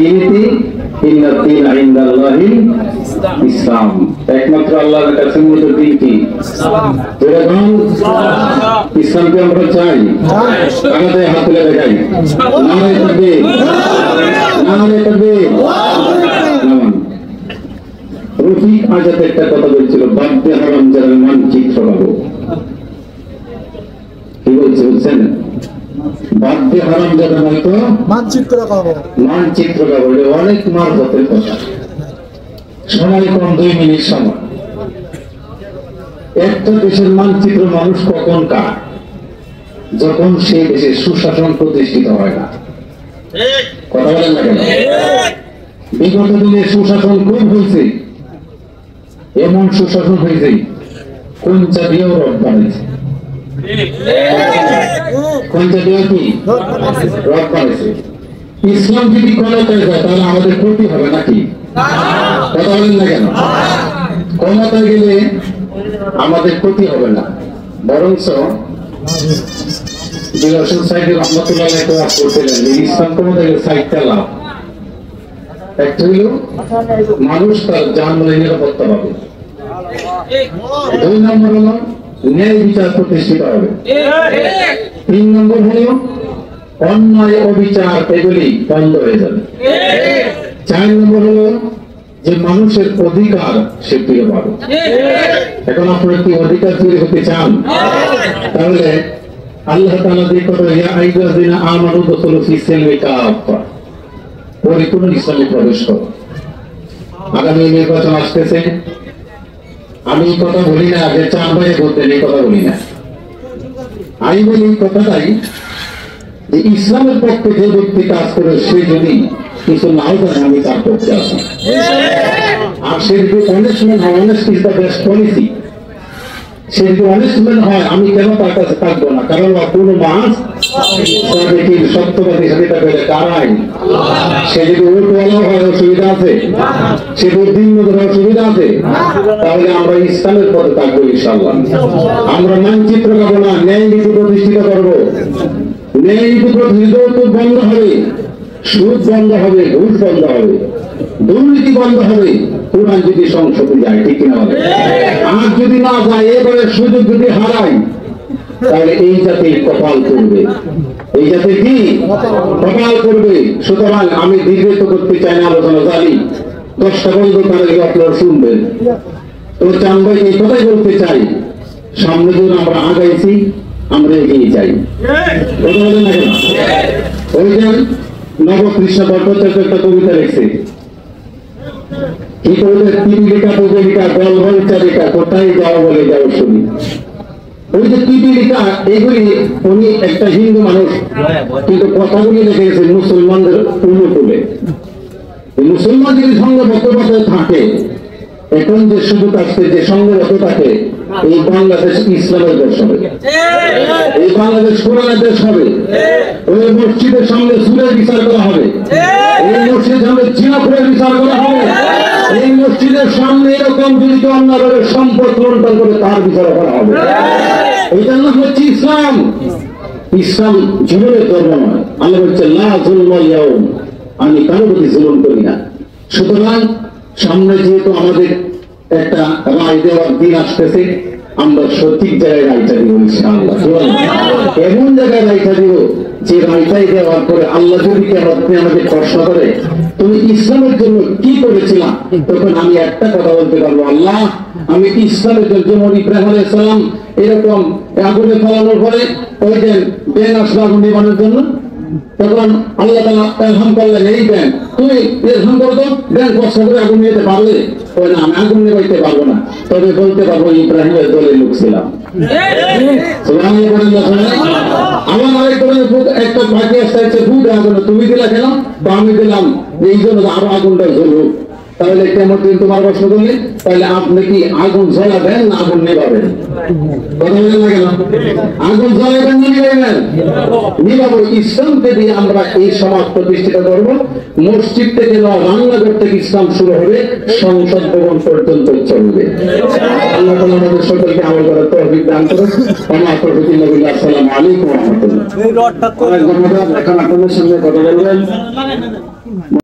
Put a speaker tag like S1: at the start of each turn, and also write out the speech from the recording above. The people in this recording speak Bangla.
S1: দীনিহি ইন্না দীনা ইনদাল্লাহি ইসলাম। একমাত্র আল্লাহর কাছে মূলত দিন কি? ইসলাম। ইসলামকে আমরা চাই, আমাদের হাত তুলে দেখাই। নারে তাকবীর, নারে তাকবীর। রফিক আজাদ একটা কথা বলছিল, বাদ্যে হারাম যারা মানচিত্র পাবো। কি বলছে বুঝছেন? বাদ্যে হারাম যারা হয়তো মানচিত্র পাবো, মানচিত্র পাবো। অনেক মারফতের কথা। সময় কম, 2 মিনিট সময়। একটা দেশের মানচিত্র মানুষ কখন কার? যখন সেই দেশে সুশাসন প্রতিষ্ঠিত হয় না। কথা বলেন না কেন? বিগত দিনে সুশাসন খুব হয়েছে, এমন সুশাসন হয়েছে কোনটা দিয়েও রব বানাইছে। কোনটা দিয়ে কি রব বানাইছে? ইসলাম যদি ক্ষমতায় যায় তাহলে আমাদের ক্ষতি হবে নাকি? কথা বলেন না কেন? ক্ষমতায় গেলে আমাদের ক্ষতি হবে না, বরঞ্চ ইসলাম ক্ষমতায় গেলে সাইডটা লাভ। একটা হইল মানুষ তার জানমালের নিরাপত্তা পাবে, 2 নম্বর হলো ন্যায় বিচার প্রতিষ্ঠিত হবে, 3 নম্বর হলো অন্যায় অবিচার এগুলি বন্ধ হয়ে যাবে, 4 নম্বর হলো যে মানুষের অধিকার সে ফিরে পাবে। এখন আপনারা কি অধিকার ফিরে হতে চান? তাহলে আল্লাহ তাআলা যে কথা, ইয়া আইয়ুহাল্লাযীনা আমানু দুখুলু ফি সিলমি কাফা, পরিপূর্ণ ইসলামে প্রবেশ করো। আগামী নির্বাচন আসতেছে, আমি কথা বলি না যে চার ভাই বলতেন, এই কথা বলি না। আমি বলি এই কথাটাই যে ইসলামের পক্ষে যে ব্যক্তি কাজ করে সে যদি কিছু নাও জানে, আমি তার পক্ষে আসি। আর সে যদি অনেস্টমেন্ট হয়, honest is the best policy. সে যদি অনেস্টমেন্ট হয়, আমি কেন তার কাছে থাকবো না? কারণ কোনো মাস সত্যবাদী সাথে পেলে কারাই। সে যদি ওটওয়ালা হয়, অসুবিধা আছে? সে যদি দিন অসুবিধা আছে? তাহলে আমরা ইসলামের পথে থাকবো ইনশাআল্লাহ। আমরা মানচিত্র পাবো না, ন্যায় নীতি প্রতিষ্ঠিত করবো। ন্যায় নীতি প্রতিষ্ঠিত বন্ধ হবে, সুদ বন্ধ হবে, ঘুষ বন্ধ হবে, দুর্নীতি বন্ধ হবে। কোরআন যদি সংসদে যায়, ঠিক কিনা? আর যদি না যায়, এবারে সুযোগ যদি হারাই, তাহলে এই জাতি কপাল করবে। এই জাতি কি কপাল করবে? সুতরাং আমি দীর্ঘায়িত করতে চাই না আলোচনা, জানি 10টা বন্ধ তারা আপনারা শুনবেন। তো চান ভাই এই কথাই বলতে চাই, সামনে যখন আমরা আগাইছি, আমরা এগিয়ে যাই। কথা বলেন না কেন? ওই যে নবকৃষ্ণ ভট্টাচার্য একটা কবিতা লিখছে, কি করবে? পিপিলিকা পুজলিকা বল বল চারিকা, কোথায় যাও বলে যাও শুনি। ওই যে পিপিলিকা, এগুলি উনি একটা হিন্দু মানুষ, কিন্তু কথাগুলি লিখে গেছে মুসলমানদের অনুকূলে। মুসলমান যদি সংঘবদ্ধ থাকে, এখন যে সুযোগ আসছে, যে সংঘবদ্ধ থাকে, এই বাংলাদেশ ইসলামের দেশ হবে, এই বাংলাদেশ কোরআনের দেশ হবে। ওই মসজিদের সামনে সুরের বিচার করা হবে, এই মসজিদের সামনে জিনাফের বিচার করা হবে, এই মসজিদের সামনে এরকম যদি অন্যভাবে সম্পদ লুণ্ঠন করে তার বিচার করা হবে। এটা না হচ্ছে ইসলাম। ইসলাম জীবনের ধর্ম নয়। আল্লাহ বলছে লা যুলমা ইয়াউম, আমি কারো প্রতি জুলুম করি না। সুতরাং সামনে যেহেতু আমাদের একটা রায় দেওয়ার দিন আসতেছে, আমরা সঠিক জায়গায় রায়টা দিব ইনশাআল্লাহ। এমন জায়গায় রায়টা দিব যে রায়টাই দেওয়ার পরে আল্লাহ যদি আপনি আমাকে প্রশ্ন করে তুমি ইসলামের জন্য কি করেছিলাম, তখন আমি একটা কথা বলতে পারবো, আল্লাহ আমি ইসলামের জন্য, যেমন ইব্রাহিম আলাইহিস সালাম এরকম আগুনে ফেলানোর পরে ওই যে ব্যাং আসলো আগুন নিবানোর জন্য, তখন আল্লাহ তাআলা ইলহাম করলেন, এই ব্যাং তুমি ইলহাম করো তো, ব্যাং কষ্ট করে আগুন নিতে পারবে? ওই না, আমি আগুন নিবাইতে পারবো না, তবে বলতে পারবো ইব্রাহিমের দলের লোক ছিলাম। আমার আরেক দলের একটা বাকি আসতে ফুটে আগুন, তুমি দিলা কেন? তো আমি দিলাম এই জন্য আরো আগুনটা জ্বলুক। তাহলে কেমন দিন তোমার প্রশ্ন করলে, তাহলে আপনি কি আগুন জ্বলাবেন না আগুন নিভাবেন? কথা বলেন না কেন? আগুন জ্বলাবেন না নিভাবেন? নিভাবো। ইসলামকে দিয়ে আমরা এই সমাজ প্রতিষ্ঠিত করবো। মসজিদ থেকে নয়, রান্নাঘর থেকে ইসলাম শুরু হবে, সংসদ ভবন পর্যন্ত চলবে। আল্লাহ তাআলা আমাদের সকলকে আমল করার তৌফিক দান করুন। আসসালামু আলাইকুম ওয়া রাহমাতুল্লাহ। এখন আপনাদের সঙ্গে কথা বলবেন